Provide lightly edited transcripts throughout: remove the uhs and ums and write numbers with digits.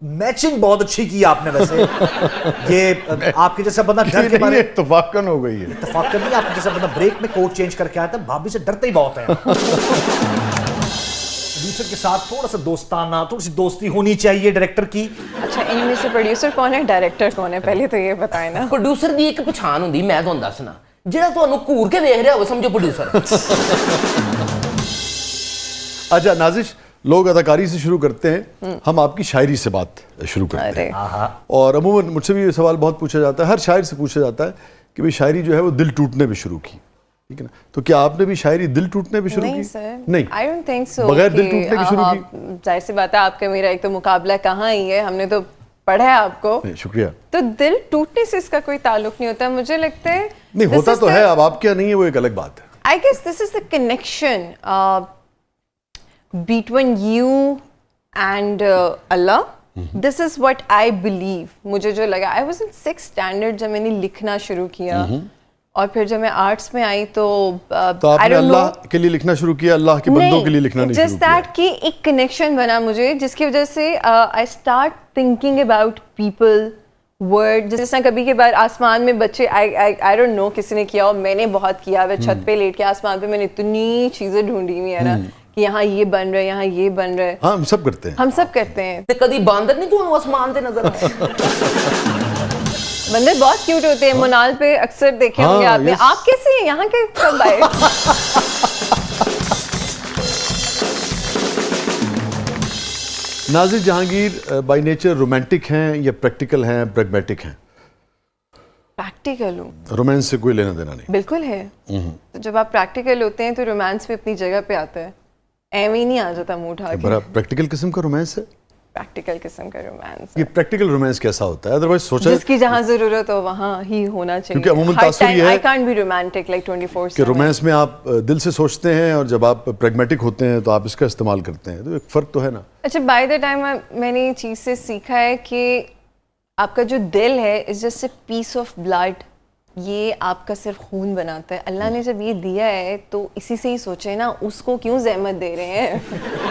Matching بہت اچھی کی آپ نے ویسے. یہ آپ کے جیسا بندہ ڈر کے مارے اتفاقاً ہو گئی ہے. اتفاق نہیں, آپ کے جیسا بندہ بریک میں کوٹ چینج کر کے آیا تھا, بھابھی سے ڈرتے ہی بہت ہیں. پروڈیوسر کے ساتھ تھوڑا سا دوستانہ, تھوڑی سی دوستی ہونی چاہیے ڈائریکٹر کی. اچھا ان میں سے پروڈیوسر کون ہے, ڈائریکٹر کون ہے, پہلے تو یہ بتائیں نا. پروڈیوسر دی ایک پچھان ہوندی, میں تھانوں دسنا, جہاں تھانوں گھور کے دیکھ رہا ہو سمجھو پروڈیوسر. اچھا نازش, لوگ اداکاری سے شروع کرتے ہیں, ہم آپ کی شاعری سے بات شروع کرتے ہیں. اور عموماً مجھ سے بھی یہ سوال بہت پوچھا جاتا ہے, ہر شاعر سے پوچھا جاتا ہے کہ بھئی شاعری جو ہے وہ دل ٹوٹنے پہ شروع کی, ٹھیک ہے نا, تو کیا آپ نے بھی شاعری دل ٹوٹنے پہ شروع کی؟ نہیں سر, نہیں, I don't think so. بغیر دل ٹوٹنے کی شروع کی. ظاہر سی بات ہے, آپ کا میرا ایک تو مقابلہ کہاں ہی ہے, ہم نے تو پڑھا ہے آپ کو. شکریہ. تو دل ٹوٹنے سے اس کا کوئی تعلق نہیں ہوتا, مجھے لگتا ہے نہیں ہوتا تو ہے, اب آپ کیا نہیں ہے وہ ایک الگ بات ہے. I guess this is the connection between you and Allah. This is what I believe. مجھے جو لگا, I was in 6th standard جب میں نے لکھنا شروع کیا, اور پھر جب میں آرٹس میں آئی تو آپ نے اللہ کے لیے لکھنا شروع کیا, اللہ کے بندوں کے لیے لکھنا نہیں شروع کیا. جسٹ دیٹ کہ ایک کنیکشن بنا مجھے, جس کی وجہ سے I start thinking about people, word. جس طرح کبھی کے بار آسمان میں بچے, I don't know کسی نے کیا ہو, میں نے بہت کیا ہے, چھت پہ لیٹ کے آسمان پہ میں نے اتنی چیزیں ڈھونڈی ہوئی ہے نا کہ یہاں یہ بن رہا ہے, یہاں یہ بن رہا ہے. ہاں ہم سب کرتے ہیں, ہم سب کرتے ہیں. کدی باندر نہیں تو آسمان تے نظر آئے؟ بندر بہت کیوٹ ہوتے ہیں, منال پہ اکثر دیکھے ہوں گے آپ نے. آپ کیسے ہیں, یہاں کے کب آئے؟ ناظر جہانگیر بائی نیچر رومانٹک ہیں یا پریکٹیکل ہیں, پریگمیٹک ہیں؟ پریکٹیکل ہوں. رومانس سے کوئی لینا دینا نہیں؟ بالکل ہے. تو جب آپ پریکٹیکل ہوتے ہیں تو رومانس بھی اپنی جگہ پہ آتا ہے, ایویں ہی نہیں آ جاتا منہ اٹھا کے. بڑا پریکٹیکل قسم کا رومانس ہے. پریکٹیکل قسم کا رومانس. یہ پریکٹیکل رومانس کیسا ہوتا ہے؟ ادروائز سوچا جس کی جہاں ضرورت ہو وہاں ہی ہونا چاہیے. کیونکہ عموماً تاثر یہ ہے I can't be romantic like 24/7 کہ رومانس میں آپ دل سے سوچتے ہیں, اور جب آپ پریگمیٹک ہوتے ہیں تو آپ اس کا استعمال کرتے ہیں, تو ایک فرق تو ہے نا. اچھا بائی دا ٹائم میں نے یہ چیز سے سیکھا ہے کہ آپ کا جو دل ہے is just a piece of blood, یہ آپ کا صرف خون بناتا ہے. اللہ نے جب یہ دیا ہے تو اسی سے ہی سوچے نا, اس کو کیوں زحمت دے رہے ہیں.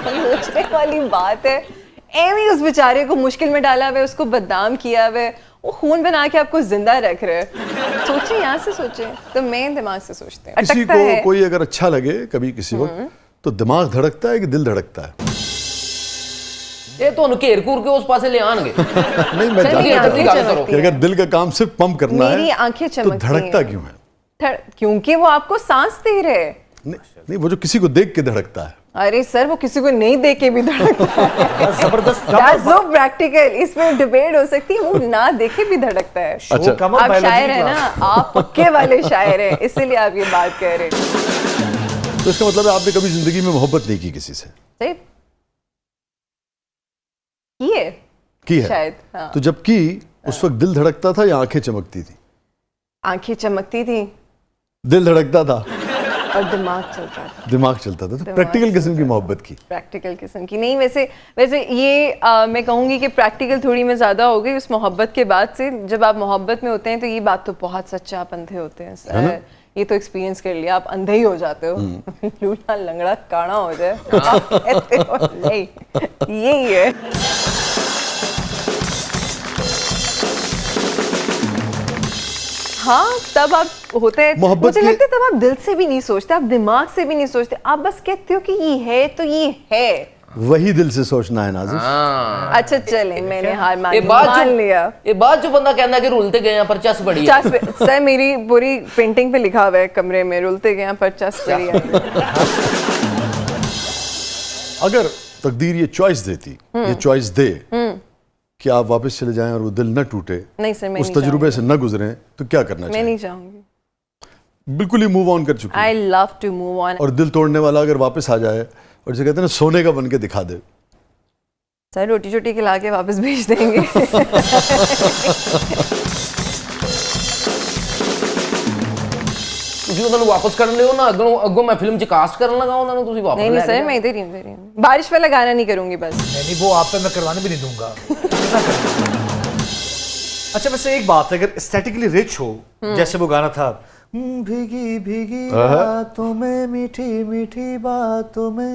سوچنے والی بات ہے. ایویں اس بیچارے کو مشکل میں ڈالا ہوا ہے, اس کو بدنام کیا ہوا ہے, وہ خون بنا کے آپ کو زندہ رکھ رہے ہیں. سوچیں, یہاں سے سوچیں. تو میں دماغ سے سوچتے ہیں. کسی کو کوئی اگر اچھا لگے کبھی کسی وقت تو دماغ دھڑکتا ہے کہ دل دھڑکتا ہے؟ یہ تو گھیر گھور کے اس پاسے لے آن گے. نہیں میں جانتا ہوں کہ اگر دل کا کام صرف پمپ کرنا ہے میری آنکھیں تو چمکتی دھڑکتا کیوں ہے؟ کیونکہ وہ آپ کو سانس دے رہے. نہیں, وہ جو کسی کو دیکھ کے دھڑکتا ہے. ارے سر, وہ کسی کو نہیں دیکھ کے بھی دھڑکتا ہے. زبردست. سو پریکٹیکل, اس میں ڈبیٹ ہو سکتی ہے, وہ نہ دیکھے بھی دھڑکتا ہے. آپ شاعر ہیں نا, آپ پکے والے شاعر ہیں, اسی لیے آپ یہ بات کہہ رہے ہیں. تو اس کا مطلب ہے آپ نے کبھی زندگی میں محبت نہیں کی کسی سے؟ کی ہے شاید. تو جب کی اس وقت دل دھڑکتا تھا یا آنکھیں چمکتی تھی؟ آنکھیں چمکتی تھی, دل دھڑکتا تھا اور دماغ چلتا تھا. دماغ چلتا تھا. تو پریکٹیکل قسم کی محبت کی. پریکٹیکل قسم کی نہیں. ویسے یہ میں کہوں گی کہ پریکٹیکل تھوڑی میں زیادہ ہو گئی اس محبت کے بعد سے. جب آپ محبت میں ہوتے ہیں تو یہ بات تو بہت سچا, آپ اندھے ہوتے ہیں. یہ تو ایکسپیرینس کر لیا, آپ اندھے ہی ہو جاتے ہو, لوٹا لنگڑا کاڑا ہو جائے. یہی ہے. ہاں تب آپ ہوتے ہیں, مجھے لگتا ہے تب آپ دل سے بھی نہیں سوچتے, آپ دماغ سے بھی نہیں سوچتے, آپ بس کہتے ہو کہ یہ ہے تو یہ ہے. وہی دل سے سوچنا ہے نازش. اچھا چلیں, میں نے ہار مان لیا. یہ بات جو بندہ کہنا ہے کہ رولتے گئے ہیں پر چس بڑی ہے. سر میری پوری پینٹنگ پہ لکھا ہوا ہے کمرے میں, رولتے گئے ہیں پر چس بڑی ہے. اگر تقدیر یہ چوائس دیتی, یہ چوائس دے کہ آپ واپس چلے جائیں اور وہ دل نہ ٹوٹے, اس تجربے سے نہ گزریں, تو کیا کرنا چاہیے؟ میں نہیں چاہوں گی. بالکل ہی موو آن کر چکے. I love to move on. اور دل توڑنے والا اگر واپس آ جائے اور جسے کہتے ہیں نا سونے کا بن کے دکھا دے, سر روٹی چوٹی کھلا کے واپس بھیج دیں گے. تسی انہاں نوں واپس کرن لے ہو نا, اگوں میں فلم چ کاسٹ کرن لگا انہاں نوں, تسی واپس نہیں سر, میں ادھر ہی ہوں. بارش والا گانا نہیں کروں گی بس. نہیں وہ آپ پہ میں کروانے بھی نہیں دوں گا. اچھا ویسے ایک بات ہے, اگر اسٹیٹکلی رچ ہو, جیسے وہ گانا تھا بھیگی بھیگی باتوں میں میٹھی میٹھی باتوں میں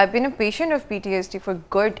I've been a patient of PTSD for good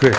Great.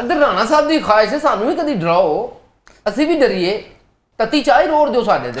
ਇੱਧਰ ਰਾਣਾ ਸਾਹਿਬ ਦੀ ਖਾਹਿਸ਼ ਹੈ ਸਾਨੂੰ ਵੀ ਕਦੀ ਡਰਾਓ, ਅਸੀਂ ਵੀ ਡਰੀਏ. ਤਤੀ ਚਾਹ ਰੋੜ ਦਿਓ ਸਾਡੇ ਤੇ.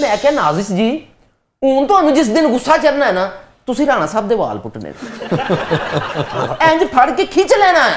ਮੈਂ ਕਿਹਾ ਨਾਜ਼ਿਸ਼ ਜੀ, ਹੁਣ ਤੁਹਾਨੂੰ ਜਿਸ ਦਿਨ ਗੁੱਸਾ ਚੜਨਾ ਹੈ ਨਾ, ਤੁਸੀਂ ਰਾਣਾ ਸਾਹਿਬ ਦੇ ਵਾਲ ਪੁੱਟਨੇ ਇੰਜ ਫੜ ਕੇ ਖਿੱਚ ਲੈਣਾ ਹੈ.